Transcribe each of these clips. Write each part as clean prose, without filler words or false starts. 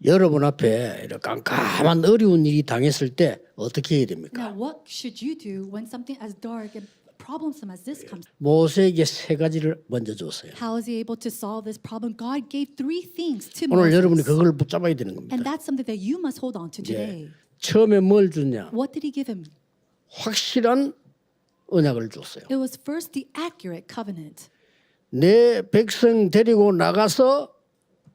여러분 앞에 이렇게 깜깜한 어려운 일이 당했을 때 어떻게 해야 됩니까? Now, what should you do when something as dark and problemsome as this comes? 모세에게 세 가지를 먼저 줬어요. How is he able to solve this problem? God gave three things to 오늘 여러분이 Moses. 그걸 붙잡아야 되는 겁니다. And that's something that you must hold on to today. 처음에 뭘 줬냐? What did he give him? 확실한 언약을 줬어요. It was first the accurate covenant. 내 백성 데리고 나가서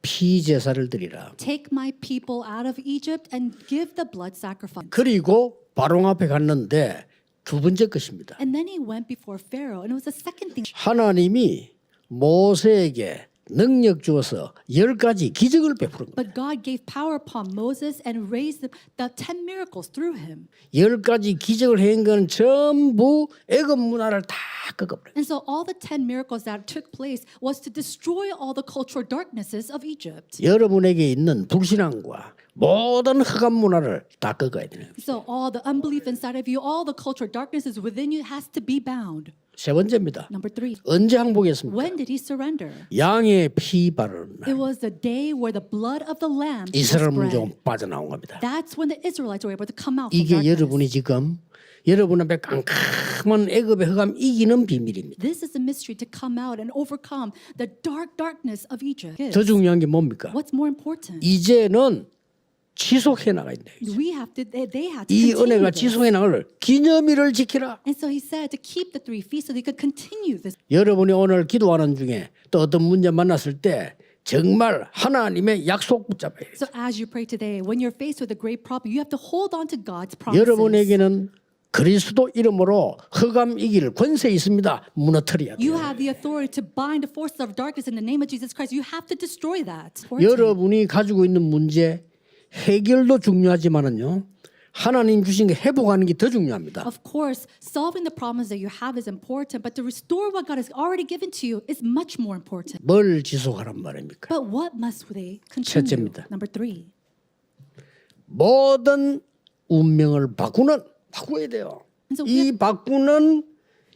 피제사를 드리라. Take my people out of Egypt and give the blood sacrifice. 그리고 바로 앞에 갔는데 두 번째 것입니다. And then he went before Pharaoh, and it was the second thing. 하나님이 모세에게 능력 주어서 10가지 기적을 베푸는 거예요. But God gave power upon Moses and raised the 10 miracles through him. 10가지 기적을 한 건 전부 애굽 문화를 다 꺾어버려요. And so all the 10 miracles that took place was to destroy all the cultural darknesses of Egypt. 여러분에게 있는 불신앙과 모든 흑암 문화를 다 꺾어야 되는 거예요. So all the unbelief inside of you, all the cultural darknesses within you has to be bound. 세 번째입니다. Number 3. 언제 항복했습니까? When did he surrender? 양의 피 바르는 날 It was the day where the blood of the lamb was 이스라엘 spread. 민족은 빠져나온 겁니다. That's when the Israelites were able to come out from 이게 darkness. 여러분이 지금 여러분 앞에 깜깜한 애굽의 흑암 이기는 비밀입니다. This is the mystery to come out and overcome the dark darkness of Egypt. 더 중요한 게 뭡니까? What's more important? 이제는 지속해 나가야 돼요. We have to. They had to 이 continue 은혜가 this. 지속해 나갈 기념일을 지키라. And so he said to keep the 3 feasts so they could continue this. 여러분이 오늘 기도하는 중에 또 어떤 문제 만났을 때 정말 하나님의 약속 붙잡아야 돼요. So as you pray today, when you're faced with a great problem, you have to hold on to God's promises. 여러분에게는 그리스도 이름으로 흑암 이길 권세 있습니다. 무너뜨려야 You 돼요. have the authority to bind the forces of darkness in the name of Jesus Christ. You have to destroy that. 여러분이 가지고 있는 문제 해결도 중요하지만은요. 하나님 주신 게 회복하는 게 더 중요합니다. Of course, solving the problems that you have is important, but to restore what God has already given to you is much more important. 뭘 지속하란 말입니까? But what must they continue? 첫째입니다. Number 3. 모든 운명을 바꿔야 돼요. 그래서 이 바꾸는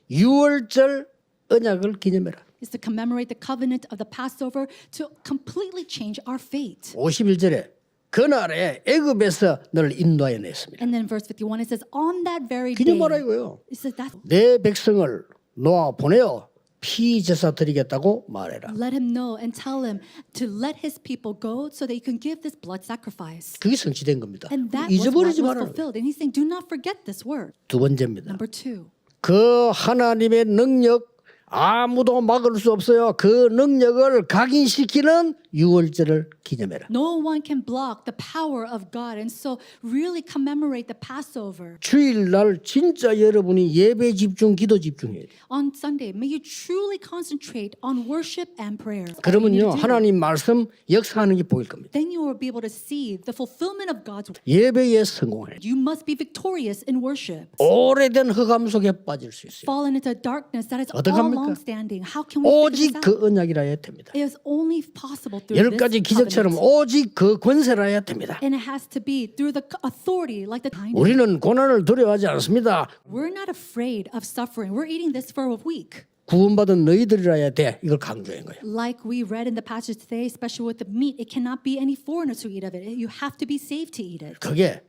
유월절 언약을 기념해라. is to commemorate the covenant of the Passover to completely change our fate. 51절에 그날에 애굽에서 너를 인도하여 냈습니다. And then verse 51 it says on that very day 기념하라 이거요. it says that 내 백성을 놓아 보내어 피제사 드리겠다고 말해라. let him know and tell him to let his people go so that he can give this blood sacrifice. 그게 성취된 겁니다. And that was what 잊어버리지 was 말아라. fulfilled. And he's saying, do not forget this word. 두 번째입니다. Number 2. 그 하나님의 능력 아무도 막을 수 없어요. 그 능력을 각인시키는 유월절을 기념해라. No one can block the power of God. And so really commemorate the Passover. 주일날 진짜 여러분이 예배 집중, 기도 집중해야 돼요. On Sunday, may you truly concentrate on worship and prayer. 그러면요 하나님 말씀 역사하는 게 보일 겁니다. Then you will be able to see the fulfillment of God's word. 예배에 성공해야 돼요. You must be victorious in worship. 오래된 흑암 속에 빠질 수 있어요. Fallen into darkness that is all 어떡합니까? long-standing. How can we figure 오직 this out? 그 언약이라 해야 됩니다. It is only possible through 열 this 가지 기적처럼 covenant. 오직 그 권세라 해야 됩니다. And it has to be through the authority like the kind. 우리는 고난을 두려워하지 않습니다. We're not afraid of suffering. We're eating this for a week. 구원받은 너희들이라 해야 돼. 이걸 강조한 거예요. Like we read in the passage today, especially with the meat, it cannot be any foreigners who eat of it. You have to be saved to eat it. 그게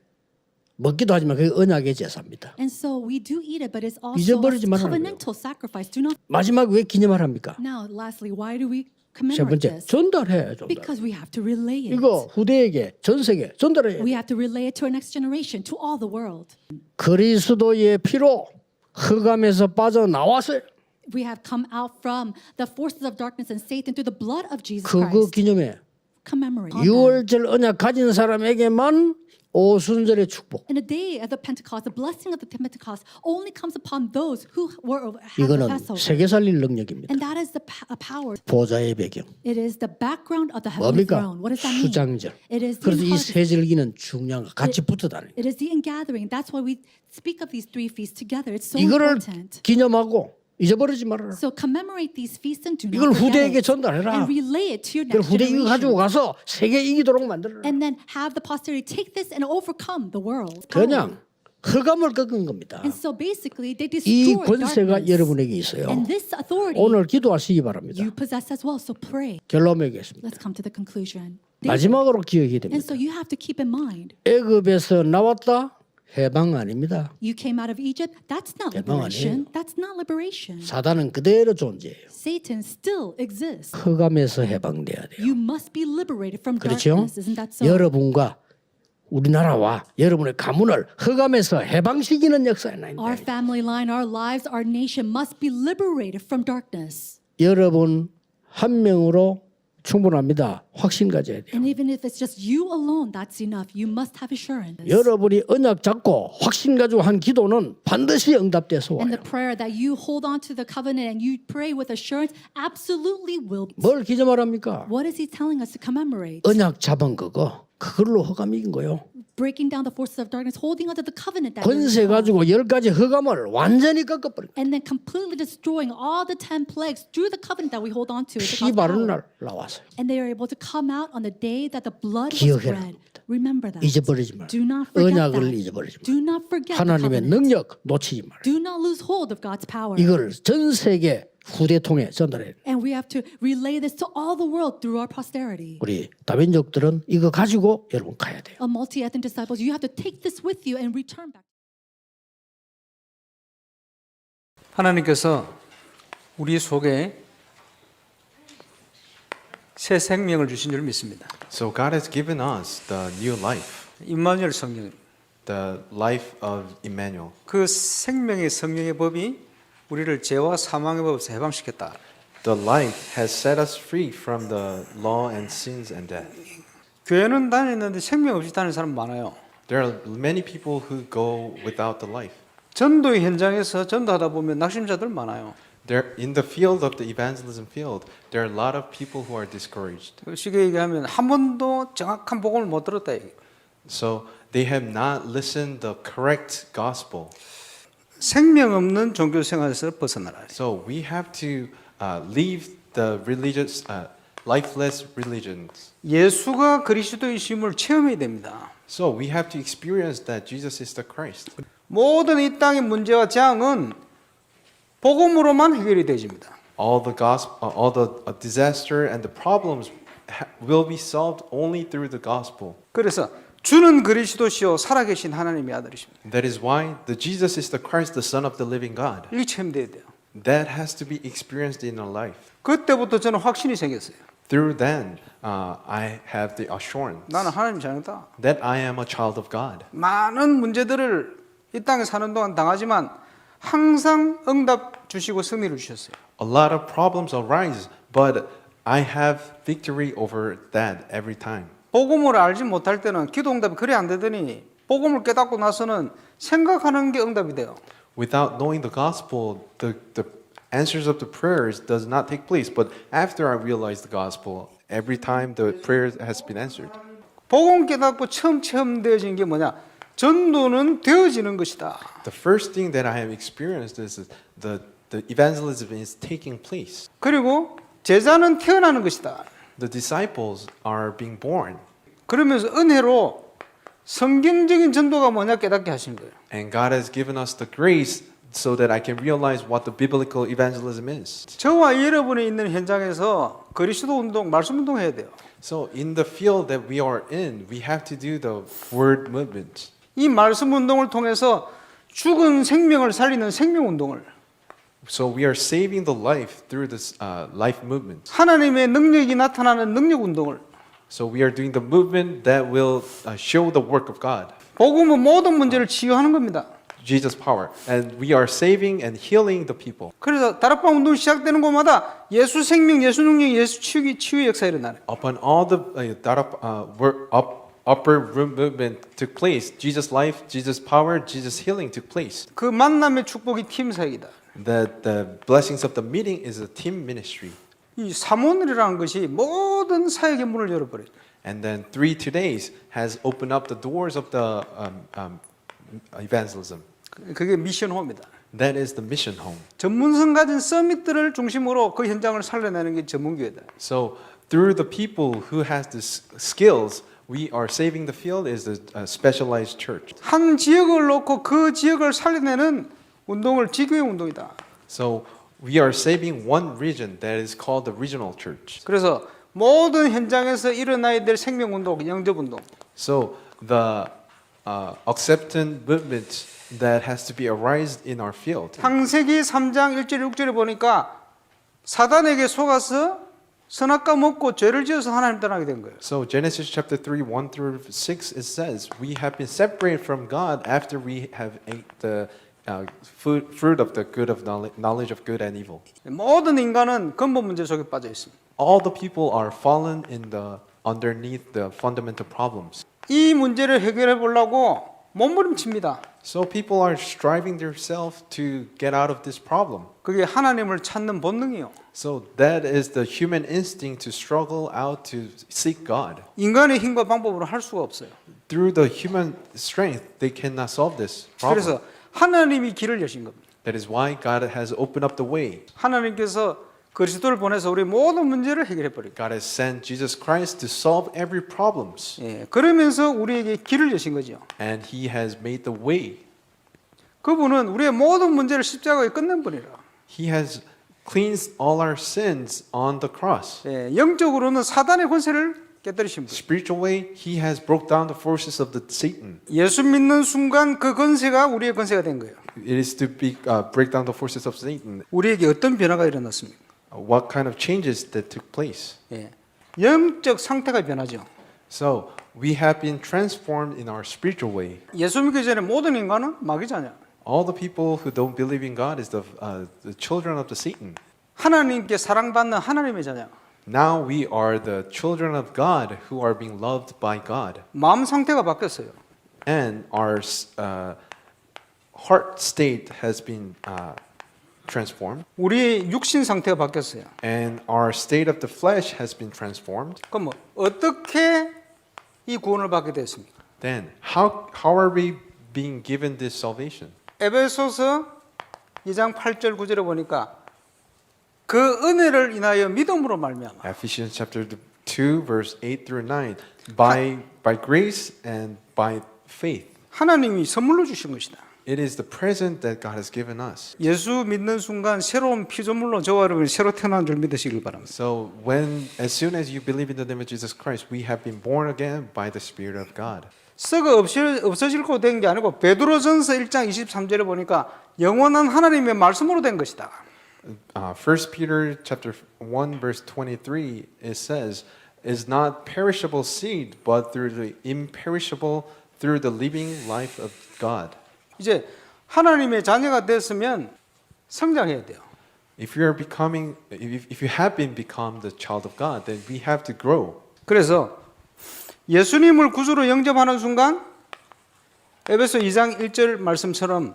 먹기도 하지만 그게 언약의 제사입니다. And so we do eat it, but it's also a 잊어버리지 말라는 covenantal sacrifice. Do not. 마지막 왜 기념하랍니까? Now, lastly, why do we 세 commemorate 번째 this? 전달해. 전달. Because we have to relay it. 이거 후대에게 전 세계 전달해. We have to relay it to our next generation, to all the world. 그리스도의 피로 흑암에서 빠져나왔어요. We have come out from the forces of darkness and Satan through the blood of Jesus 그거 Christ. 기념해. Commemorate. 유월절 언약 가진 사람에게만 오순절의 축복. In the day of the Pentecost, the blessing of the Pentecost only comes upon those who have the 이거는 Passover. 세계 살릴 능력입니다. And that is the power. 보좌의 배경. It is the background of the heavenly 뭡니까? throne. What does that mean? 수장절. It is the 그래서 이 harvest. 세 절기는 중요한 거 같이 붙어다니. It is the ingathering. That's why we speak of these 3 feasts together. It's so 이거를 important. 기념하고 잊어버리지 말아라. So commemorate these feasts and do 이걸 not forget 후대에게 it. 전달해라. And relay it to your 그걸 next 후대 이거 가지고 generation. 가서 세계 이기도록 만들어라. And then have the posterity take this and overcome the world. 그냥 흑암을 꺾은 겁니다. And so basically, they 이 destroyed 권세가 darkness. 여러분에게 있어요. And this authority 오늘 기도하시기 바랍니다. you possess as well. So pray. 결론 맺겠습니다. Let's come to the conclusion. 마지막으로 기억해야 And 됩니다. so you have to keep in mind, 애굽에서 나왔다 해방 아닙니다. you came out of Egypt. That's not 해방 liberation. That's not liberation. 사단은 그대로 존재해요. Satan still exists. 흑암에서 해방돼야 돼요. You must be liberated from 그렇죠? darkness. Isn't that so? 여러분과 우리나라와 여러분의 가문을 흑암에서 해방시키는 역사에 나입니다. Our family line, our lives, our nation must be liberated from darkness. 여러분 한 명으로 충분합니다. 확신 가져야 돼요. And even if it's just you alone, that's enough. You must have assurance. 여러분이 언약 잡고 확신 가지고 한 기도는 반드시 응답돼서 And 와요. the prayer that you hold on to the covenant and you pray with assurance absolutely will. 뭘 기점하랍니까? What is he telling us to commemorate? 언약 잡은 그걸로 흑암 이긴 거요. Breaking down the forces of darkness, holding onto the covenant that you 권세 hold. 가지고 10가지 흑암을 완전히 꺾어버린 거예요. And then completely destroying all the 10 plagues through the covenant that we hold on to. 피 바른 날 나왔어요. And they are able to come out on the day that the blood was 기억해라. shed. Remember that. 잊어버리지 말아요. Do not forget 언약을 that. 잊어버리지 말아요. Do not forget the 하나님의 covenant. 능력 놓치지 말아요. Do not lose hold of God's power. 이걸 전 세계 후대통에 전달해야 돼요. And we have to relay this to all the world through our posterity. 우리 다민족들은 이거 가지고 여러분 가야 돼요. A multi-ethnic disciples, you have to take this with you and return back. 하나님께서 우리 속에 새 생명을 주신 줄 믿습니다. So God has given us the new life, 임마누엘 성령. the life of Emmanuel. 그 생명의 성령의 법이 우리를 죄와 사망의 법에서 해방시켰다. The life has set us free from the law and sins and death. 교회는 다니는데 생명 없이 다니는 사람 많아요. There are many people who go without the life. 전도의 현장에서 전도하다 보면 낙심자들 많아요. There, in the field of the evangelism field, there are a lot of people who are discouraged. 쉽게 얘기하면 한 번도 정확한 복음을 못 들었다 얘기. So they have not listened the correct gospel. 생명 없는 종교 생활에서 벗어나라. So we have to leave the religious, lifeless religions. 예수가 그리스도이심을 체험해야 됩니다. So we have to experience that Jesus is the Christ. 모든 이 땅의 문제와 재앙은 복음으로만 해결이 되집니다. All the gospel, all the disaster and the problems will be solved only through the gospel. 그래서 주는 그리스도시요 살아계신 하나님의 아들이십니다. That is why the Jesus is the Christ, the Son of the living God. 이게 체험돼야 돼요. That has to be experienced in our life. 그때부터 저는 확신이 생겼어요. Through then, I have the assurance 나는 하나님 자녀다. that I am a child of God. 많은 문제들을 이 땅에 사는 동안 당하지만 항상 응답 주시고 승리를 주셨어요. A lot of problems arise, but I have victory over that every time. 복음을 알지 못할 때는 기도 응답이 그래 안 되더니 복음을 깨닫고 나서는 생각하는 게 응답이 돼요. Without knowing the gospel, the answers of the prayers does not take place. But after I realized the gospel, every time the prayer has been answered. 복음 깨닫고 처음 체험되어진 게 뭐냐? 전도는 되어지는 것이다. The first thing that I have experienced is the evangelism is taking place. 그리고 제자는 태어나는 것이다. The disciples are being born. 그러면서 은혜로 성경적인 전도가 뭐냐 깨닫게 하신 거예요. And God has given us the grace so that I can realize what the biblical evangelism is. 저와 여러분이 있는 현장에서 그리스도 운동, 말씀 운동 해야 돼요. So in the field that we are in, we have to do the word movement. 이 말씀 운동을 통해서 죽은 생명을 살리는 생명 운동을 So we are saving the life through this life movement. 하나님의 능력이 나타나는 능력 운동을 So we are doing the movement that will show the work of God, 복음은 모든 문제를 치유하는 겁니다. Jesus' power. And we are saving and healing the people. 그래서 다락방 운동이 시작되는 곳마다 예수 생명, 예수 능력, 예수 치유 역사가 일어나요. Upon all the upper room movement took place, Jesus' life, Jesus' power, Jesus' healing took place. 그 만남의 축복이 팀 사역이다. The blessings of the meeting is a team ministry. 이 사모늘이라는 것이 모든 사역의 문을 열어버려요. And then 3 Todays has opened up the doors of the evangelism. 그게 미션 홈이다. That is the mission home. 전문성 가진 서밋들을 중심으로 그 현장을 살려내는 게 전문교회다. So through the people who has these skills, We are saving the field is a specialized church. 한 지역을 놓고 그 지역을 살려내는 운동을 지교회 운동이다. So we are saving one region that is called the regional church. 그래서 모든 현장에서 일어나야 될 생명 운동, 영접 운동. So the acceptance movement that has to be arised in our field. 창세기 3장 1절 6절에 보니까 사단에게 속아서 선악과 먹고 죄를 지어서 하나님 떠나게 된 거예요. So Genesis chapter 3, 1 through 6, it says, we have been separated from God after we have ate the fruit of the good of knowledge of good and evil. 모든 인간은 근본 문제 속에 빠져 있습니다. All the people are fallen in the underneath the fundamental problems. 이 문제를 해결해 보려고 몸부림칩니다. So people are striving themselves to get out of this problem. 그게 하나님을 찾는 본능이요. So that is the human instinct to struggle out to seek God. 인간의 힘과 방법으로 할 수가 없어요. Through the human strength, they cannot solve this problem. 그래서 하나님이 길을 여신 겁니다. That is why God has opened up the way. 하나님께서 그리스도를 보내서 우리 모든 문제를 해결해 버리고. God has sent Jesus Christ to solve every problems. 예, 그러면서 우리에게 길을 여신 거죠. And He has made the way. 그분은 우리의 모든 문제를 십자가에 끝낸 분이라. He has cleansed all our sins on the cross. 예, 영적으로는 사단의 권세를 깨뜨리신 분. Spiritual way, He has broke down the forces of the Satan. 예수 믿는 순간 그 권세가 우리의 권세가 된 거예요. It is to break down the forces of Satan. 우리에게 어떤 변화가 일어났습니까? What kind of changes that took place? 예, 영적 상태가 변하죠. So we have been transformed in our spiritual way. 예수 믿기 전에 모든 인간은 마귀자냐. All the people who don't believe in God is the children of the Satan. 하나님께 사랑받는 하나님의 자녀. Now we are the children of God who are being loved by God, 마음 상태가 바뀌었어요. and our heart state has been transformed, 우리의 육신 상태가 바뀌었어요. and our state of the flesh has been transformed. 그럼 어떻게 이 구원을 받게 됐습니까? Then how are we being given this salvation? 에베소서 2장 8절 9절에 보니까 그 은혜를 인하여 믿음으로 말미암아. Ephesians chapter 2 verse 8 through 9. By grace and by faith. 하나님이 선물로 주신 것이다. It is the present that God has given us. 예수 믿는 순간 새로운 피조물로 저와 여러분이 새로 태어난 줄 믿으시길 바랍니다. So as soon as you believe in the name of Jesus Christ, we have been born again by the Spirit of God. 썩어 없어질 거 된 게 아니고 베드로전서 1장 23절에 보니까 영원한 하나님의 말씀으로 된 것이다. 1 Peter chapter 1 verse 23 it says is not perishable seed but through the imperishable through the living life of God. 이제 하나님의 자녀가 됐으면 성장해야 돼요. If you have been become the child of God, then we have to grow. 그래서 예수님을 구주로 영접하는 순간 에베소 2장 1절 말씀처럼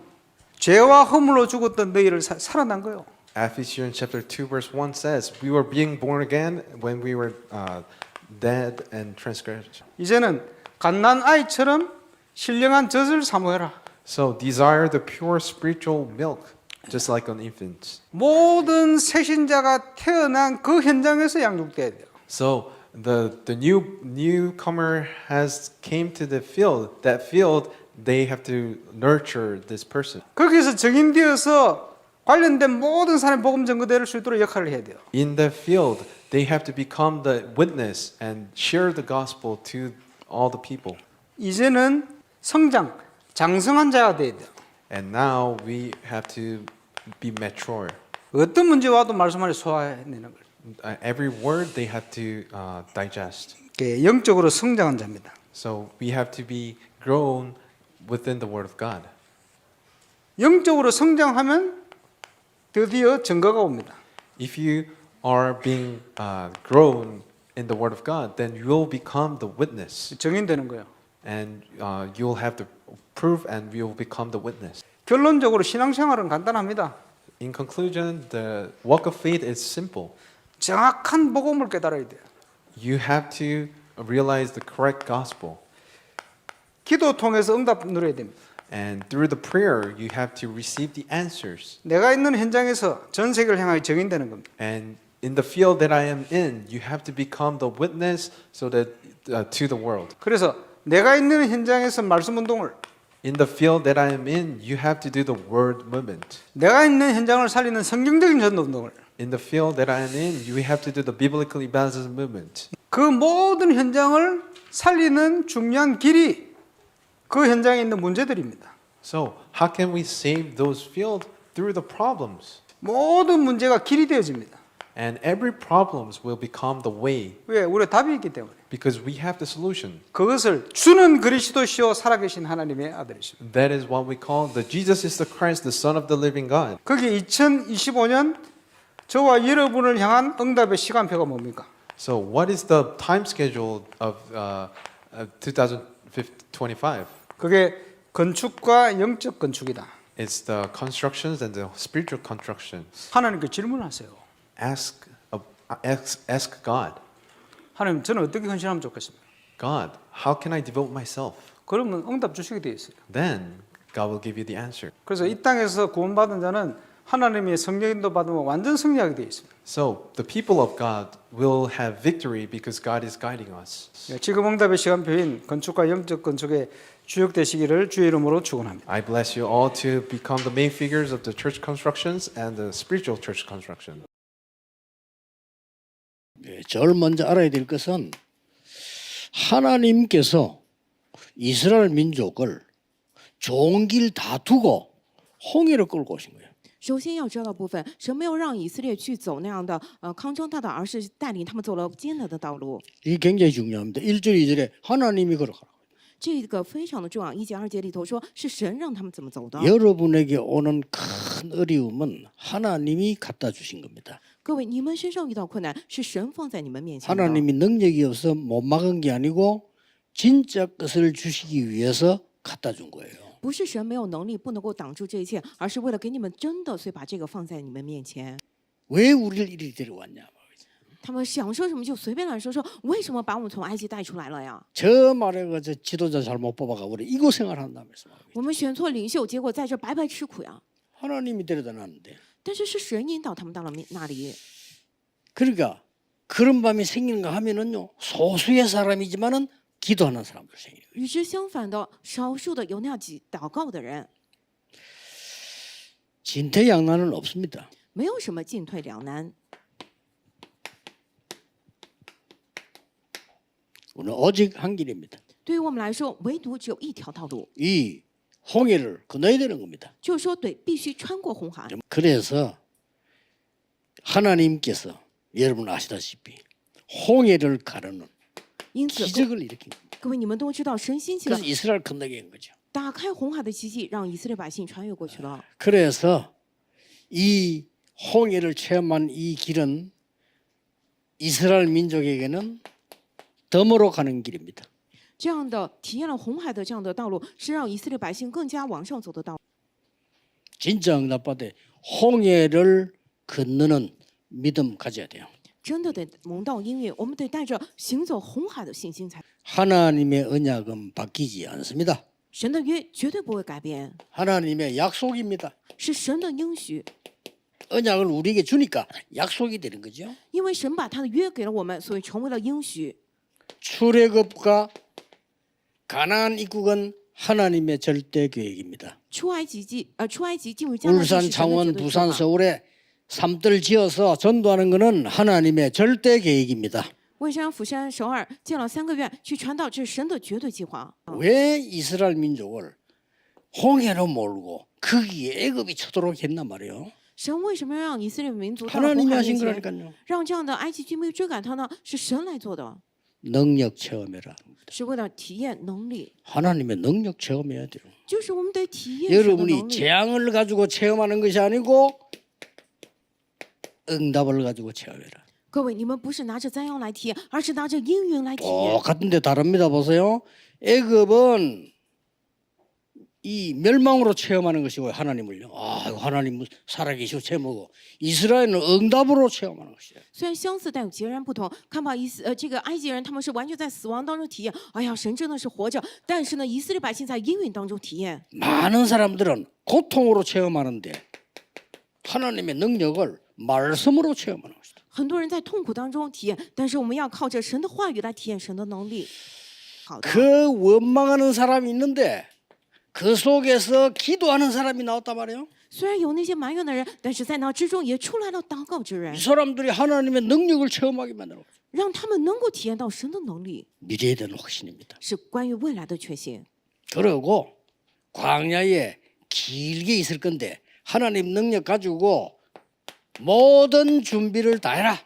죄와 허물로 죽었던 너희를 살아난 거예요. Ephesians chapter 2 verse 1 says, we were being born again when we were dead and transgressed. 이제는 갓난 아이처럼 신령한 젖을 사모해라. So desire the pure spiritual milk, just like an infant. 모든 새신자가 태어난 그 현장에서 양육돼야 돼요. So the newcomer has came to the field. That field they have to nurture this person. 거기서 증인되어서 관련된 모든 사람의 복음 전거될 수 있도록 역할을 해야 돼요. In the field, they have to become the witness and share the gospel to all the people. 이제는 성장, 장성한 자가 돼야 돼요. And now we have to be mature. 어떤 문제 와도 말씀 안에 소화해내는 거예요. Every word they have to digest. 영적으로 성장한 자입니다. So we have to be grown within the word of God. 영적으로 성장하면 드디어 증거가 옵니다. If you are being grown in the word of God, then you will become the witness, 증인되는 거예요. and you will have the proof, and you will become the witness. 결론적으로 신앙생활은 간단합니다. In conclusion, the walk of faith is simple. 정확한 복음을 깨달아야 돼요. You have to realize the correct gospel, 기도 통해서 응답 누려야 됩니다. and through the prayer, you have to receive the answers. 내가 있는 현장에서 전 세계를 향하여 증인되는 겁니다. And In the field that I am in, you have to become the witness so that to the world. 그래서 내가 있는 현장에서 말씀 운동을, In the field that I am in, you have to do the word movement. 내가 있는 현장을 살리는 성경적인 전도 운동을, In the field that I am in, you have to do the biblical evangelism movement. 그 모든 현장을 살리는 중요한 길이 그 현장에 있는 문제들입니다. So, how can we save those fields? Through the problems. 모든 문제가 길이 되어집니다. And every problems will become the way 왜? 우리가 답이 있기 때문에. because we have the solution. 그것을 주는 그리스도시요 살아계신 하나님의 아들이십니다. That is what we call the Jesus is the Christ, the Son of the living God. 그게 2025년 저와 여러분을 향한 응답의 시간표가 뭡니까? So, what is the time schedule of 2025? 그게 건축과 영적 건축이다. It's the constructions and the spiritual construction. 하나님께 질문하세요. Ask God. 하나님, 저는 어떻게 헌신하면 좋겠습니까? God, how can I devote myself? 그러면 응답 주시게 되어 있어요. Then God will give you the answer. 그래서 이 땅에서 구원받은 자는 하나님의 성령인도 받으면 완전 승리하게 되어 있습니다. So the people of God will have victory because God is guiding us. 지금 응답의 시간표인 건축과 영적 건축에 주역되시기를 주의 이름으로 축원합니다. I bless you all to become the main figures of the church constructions and the spiritual church construction. 제일 먼저 알아야 될 것은 하나님께서 이스라엘 민족을 좋은 길 다 두고 홍해를 끌고 오신 거예요. 首先要知道的部分，神没有让以色列去走那样的康庄大道，而是带领他们走了艰难的道路。 이게 굉장히 중요합니다. 1절 2절에 하나님이 걸어가라. 这个非常的重要。1节2节里头说是神让他们怎么走的。 여러분에게 오는 큰 어려움은 하나님이 갖다 주신 겁니다. 各位，你们身上遇到困难，是神放在你们面前的。 하나님이 능력이 없어 못 막은 게 아니고 진짜 것을 주시기 위해서 갖다 준 거예요. 不是神没有能力不能够挡住这一切，而是为了给你们真的，所以把这个放在你们面前。 왜 우리를 이리 데려왔냐? 他们想说什么就随便乱说，说为什么把我们从埃及带出来了呀？ 저 말에 저 지도자 잘못 뽑아가 우리 이 고생을 한다면서. 我们选错领袖，结果在这白白吃苦呀。 하나님이 데려다 놨는데. 但是是神引导他们到了那里。 그러니까 그런 밤이 생기는가 하면은요 소수의 사람이지만은 기도하는 사람들 생겨요. 与之相反的，少数的有那样祷告的人， 진퇴양난은 없습니다. 没有什么进退两难。 우리는 오직 한 길입니다. 对于我们来说，唯独只有一条道路， 이 홍해를 건너야 되는 겁니다. 就是说，对，必须穿过红海。 그래서 하나님께서 여러분 아시다시피 홍해를 가르는 因此， 기적을 일으킨 겁니다. 各位你们都知道，神兴起了 그래서 이스라엘 건너게 한 거죠. 打开红海的奇迹，让以色列百姓穿越过去了。 그래서 이 홍해를 체험한 이 길은 이스라엘 민족에게는 덤으로 가는 길입니다. 这样的体验了红海的这样的道路，是让以色列百姓更加往上走的道路。 진짜 응답받아 홍해를 건너는 믿음 가져야 돼요. 真的得蒙到应允，我们得带着行走红海的信心才。 하나님의 언약은 바뀌지 않습니다. 神的约绝对不会改变， 하나님의 약속입니다. 是神的应许， 언약을 우리에게 주니까 약속이 되는 거죠. 因为神把他的约给了我们，所以成为了应许。 출애굽과 가나안 입국은 하나님의 절대 계획입니다. 出埃及进入迦南地 울산, 是神的 창원, 绝对计 부산, 划。 서울에 삶들 지어서 전도하는 것은 하나님의 절대 계획입니다. 蔚山、釜山、首尔建了3个院去传道，这是神的绝对计划。 왜 이스라엘 민족을 홍해로 몰고 거기에 애굽이 쳐들어오게 했단 말이에요. 神为什么要让以色列民族到了红 하나님이 海 하신 面前， 거라니까요. 让这样的埃及居民追赶他呢？是神来做的， 능력 체험해라. 是为了体验能力， 하나님의 능력 체험해야 돼요. 就是我们得体验神的 여러분이 能力。 재앙을 가지고 체험하는 것이 아니고 응답을 가지고 체험해라. 各位，你们不是拿着灾殃来体验，而是拿着应允来体验。 똑같은데 다릅니다. 보세요. 애굽은 이 멸망으로 체험하는 것이고 하나님을요. 아, 하나님 살아계시고 체험하고 이스라엘은 응답으로 체험하는 것이에요. 虽然相似，但有截然不同。看吧，这个埃及人他们是完全在死亡当中体验，哎呀，神真的是活着。但是呢，以色列百姓在应允当中体验。 많은 사람들은 고통으로 체험하는데 하나님의 능력을 말씀으로 체험하는 것이다. 很多人在痛苦当中体验，但是我们要靠着神的话语来体验神的能力。好的， 그 원망하는 사람이 있는데 그 속에서 기도하는 사람이 나왔단 말이에요. 虽然有那些埋怨的人，但是在那之中也出来了祷告之人 이 ， 사람들이 하나님의 능력을 체험하게 만드는 거죠. 让他们能够体验到神的能力， 미래에 대한 확신입니다. 是关于未来的确信。 그리고 광야에 길게 있을 건데 하나님 능력 가지고 모든 준비를 다 해라.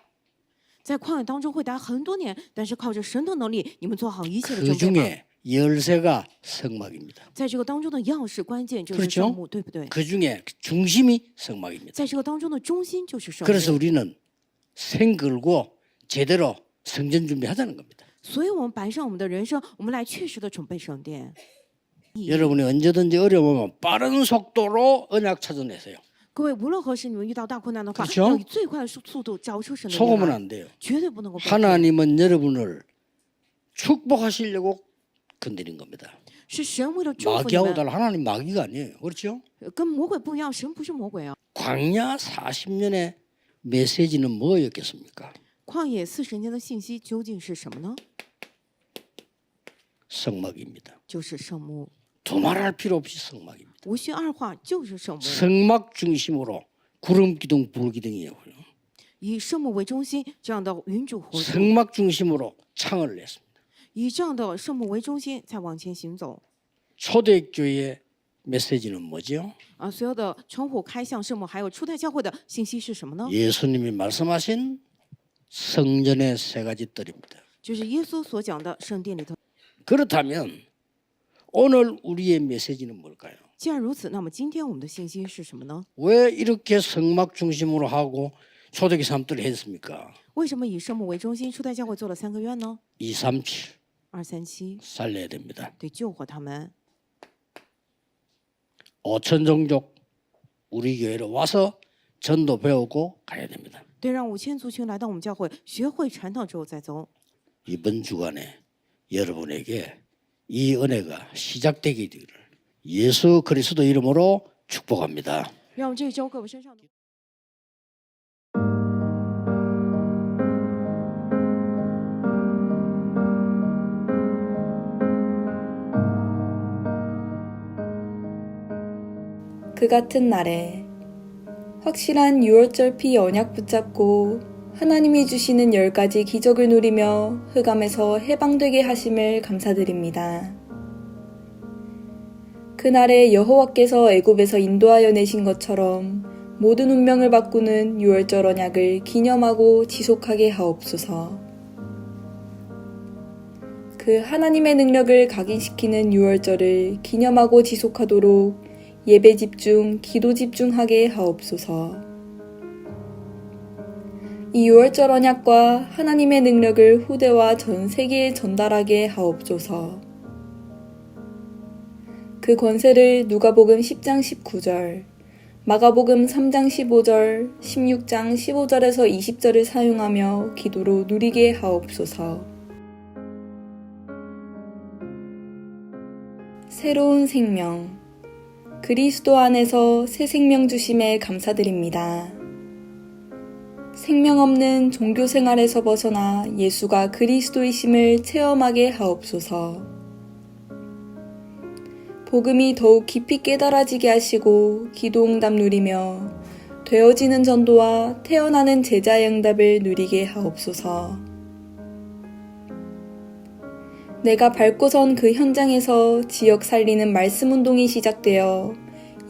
在旷野当中会待很多年，但是靠着神的能力，你们做好一切的 그 准备吧。 중에 열쇠가 성막입니다. 在这个当中的钥匙关键就是 그렇죠 圣幕，对不对？ 그 중에 중심이 성막입니다. 在这个当中的中心就是圣 그래서 幕， 우리는 생글고 제대로 성전 준비하자는 겁니다. 所以我们摆上我们的人生，我们来确实的准备圣殿。 여러분이 언제든지 어려우면 빠른 속도로 언약 찾아내세요. 各位，无论何时你们遇到大困难的话， 그렇죠 要以最快的速度找出神的 속으면 约来， 안 돼요. 绝对不能够被骗。 하나님은 여러분을 축복하시려고 건드린 겁니다. 是神为了祝福你 마귀하고 们， 달라 하나님 마귀가 아니에요. 그렇죠? 跟魔鬼不一样，神不是魔鬼啊。 광야 40년의 메시지는 뭐였겠습니까? 旷野40年的信息究竟是什么呢？ 성막입니다. 就是圣幕， 두말할 필요 없이 성막입니다. 无需二话，就是圣幕。 성막 중심으로 구름 기둥 불 기둥이에요. 以圣幕为中心，这样的云主活主， 성막 중심으로 창을 냈습니다. 以这样的圣幕为中心，才往前行走。 초대교회의 메시지는 뭐죠? 啊，所有的窗户开向圣幕，还有初代教会的信息是什么呢？ 예수님이 말씀하신 성전의 세 가지 뜰입니다. 就是耶稣所讲的圣殿里头。 그렇다면 오늘 우리의 메시지는 뭘까요? 既然如此，那么今天我们的信息是什么呢？ 왜 이렇게 성막 중심으로 하고 초대교회 사람들을 했습니까? 为什么以圣幕为中心，初代教会做了3个愿呢？ 237 237 살려야 됩니다. 得救活他们。 5천 종족 우리 교회로 와서 전도 배우고 가야 됩니다. 对，让5000族群来到我们教会，学会传道之后再走。 이번 주간에 여러분에게 이 은혜가 시작되기 되기를 예수 그리스도 이름으로 축복합니다. 让我们这一周各位身上的。 그 같은 날에 확실한 유월절피 언약 붙잡고 하나님이 주시는 10가지 기적을 누리며 흑암에서 해방되게 하심을 감사드립니다. 그날에 여호와께서 애굽에서 인도하여 내신 것처럼 모든 운명을 바꾸는 유월절 언약을 기념하고 지속하게 하옵소서. 그 하나님의 능력을 각인시키는 유월절을 기념하고 지속하도록 예배 집중, 기도 집중하게 하옵소서. 이 유월절 언약과 하나님의 능력을 후대와 전 세계에 전달하게 하옵소서. 그 권세를 누가복음 10장 19절, 마가복음 3장 15절, 16장 15절에서 20절을 사용하며 기도로 누리게 하옵소서. 새로운 생명, 그리스도 안에서 새 생명 주심에 감사드립니다. 생명 없는 종교 생활에서 벗어나 예수가 그리스도이심을 체험하게 하옵소서. 복음이 더욱 깊이 깨달아지게 하시고 기도응답 누리며 되어지는 전도와 태어나는 제자의 응답을 누리게 하옵소서. 내가 밟고 선 그 현장에서 지역 살리는 말씀 운동이 시작되어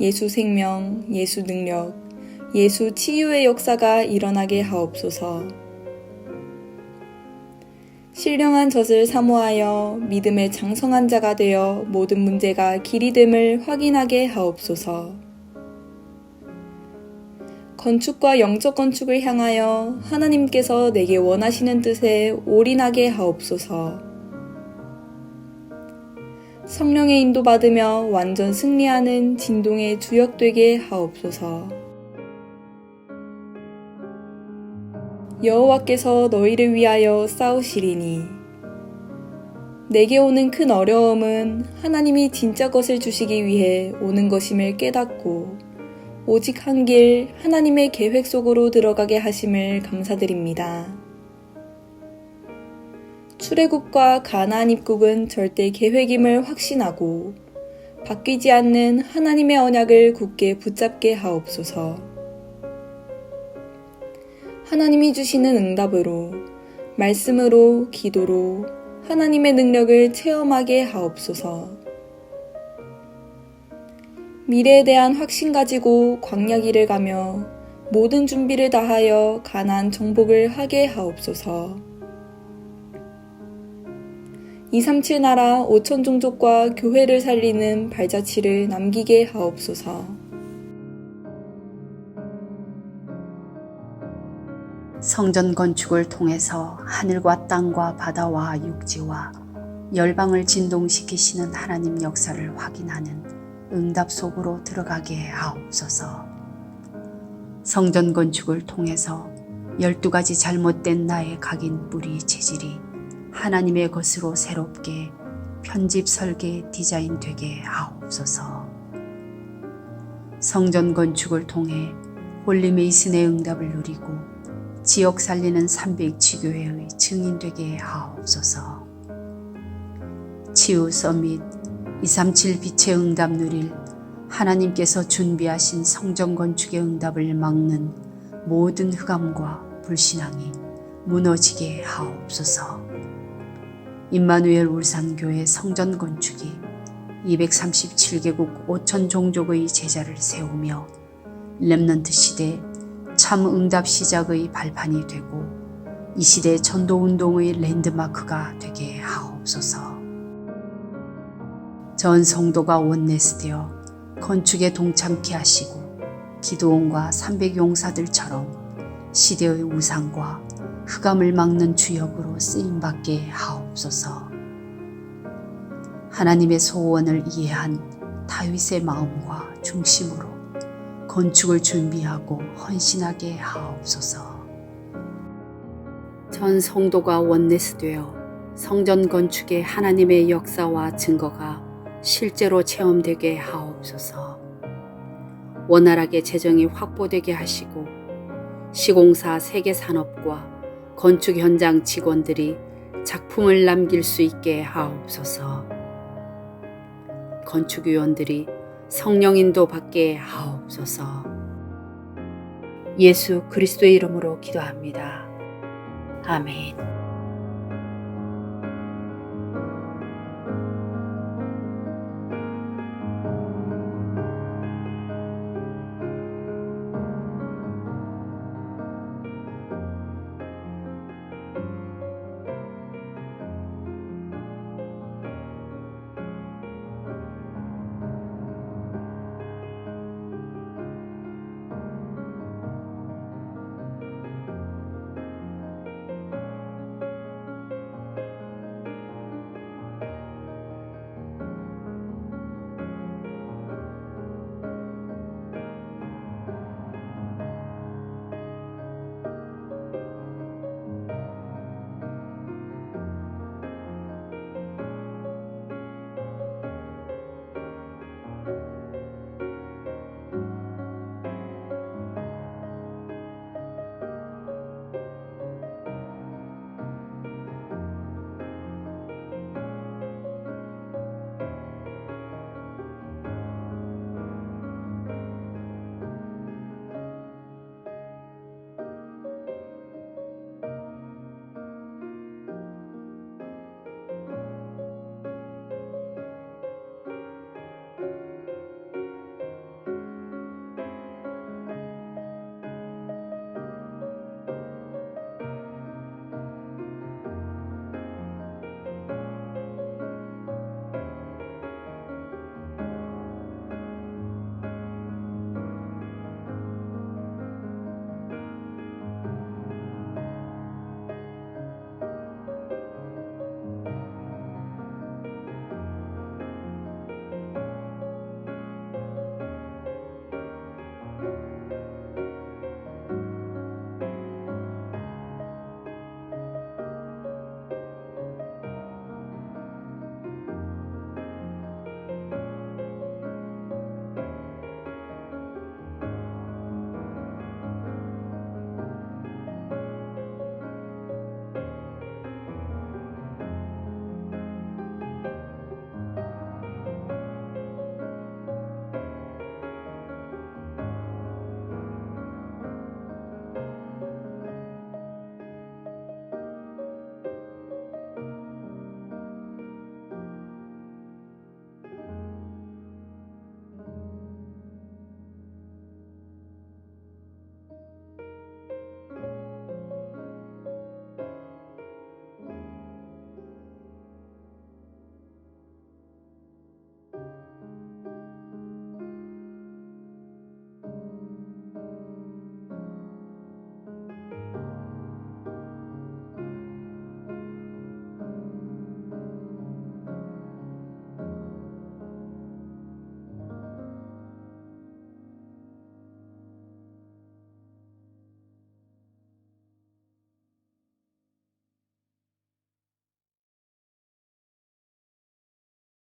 예수 생명, 예수 능력, 예수 치유의 역사가 일어나게 하옵소서. 신령한 젖을 사모하여 믿음의 장성한 자가 되어 모든 문제가 길이 됨을 확인하게 하옵소서. 건축과 영적 건축을 향하여 하나님께서 내게 원하시는 뜻에 올인하게 하옵소서. 성령의 인도받으며 완전 승리하는 진동의 주역되게 하옵소서. 여호와께서 너희를 위하여 싸우시리니 내게 오는 큰 어려움은 하나님이 진짜 것을 주시기 위해 오는 것임을 깨닫고 오직 한 길 하나님의 계획 속으로 들어가게 하심을 감사드립니다. 출애굽과 가나안 입국은 절대 계획임을 확신하고 바뀌지 않는 하나님의 언약을 굳게 붙잡게 하옵소서. 하나님이 주시는 응답으로, 말씀으로, 기도로 하나님의 능력을 체험하게 하옵소서. 미래에 대한 확신 가지고 광야 길을 가며 모든 준비를 다하여 가나안 정복을 하게 하옵소서. 237 나라 5천 종족과 교회를 살리는 발자취를 남기게 하옵소서. 성전 건축을 통해서 하늘과 땅과 바다와 육지와 열방을 진동시키시는 하나님 역사를 확인하는 응답 속으로 들어가게 하옵소서. 성전 건축을 통해서 12가지 잘못된 나의 각인 뿌리 체질이 하나님의 것으로 새롭게 편집 설계 디자인 되게 하옵소서. 성전 건축을 통해 홀리메이슨의 응답을 누리고 지역 살리는 300지교회의 증인 되게 하옵소서. 치유 서밋 237 빛의 응답 누릴 하나님께서 준비하신 성전 건축의 응답을 막는 모든 흑암과 불신앙이 무너지게 하옵소서. 임마누엘 울산교회 성전 건축이 237개국 5천 종족의 제자를 세우며 렘넌트 시대 참 응답 시작의 발판이 되고 이 시대 전도운동의 랜드마크가 되게 하옵소서. 전 성도가 원내스되어 건축에 동참케 하시고 기도원과 300용사들처럼 시대의 우상과 흑암을 막는 주역으로 쓰임받게 하옵소서. 하나님의 소원을 이해한 다윗의 마음과 중심으로 건축을 준비하고 헌신하게 하옵소서. 전 성도가 원내스되어 성전 건축의 하나님의 역사와 증거가 실제로 체험되게 하옵소서. 원활하게 재정이 확보되게 하시고 시공사 세계산업과 건축 현장 직원들이 작품을 남길 수 있게 하옵소서. 건축위원들이 성령 인도 받게 하옵소서. 예수 그리스도의 이름으로 기도합니다. 아멘.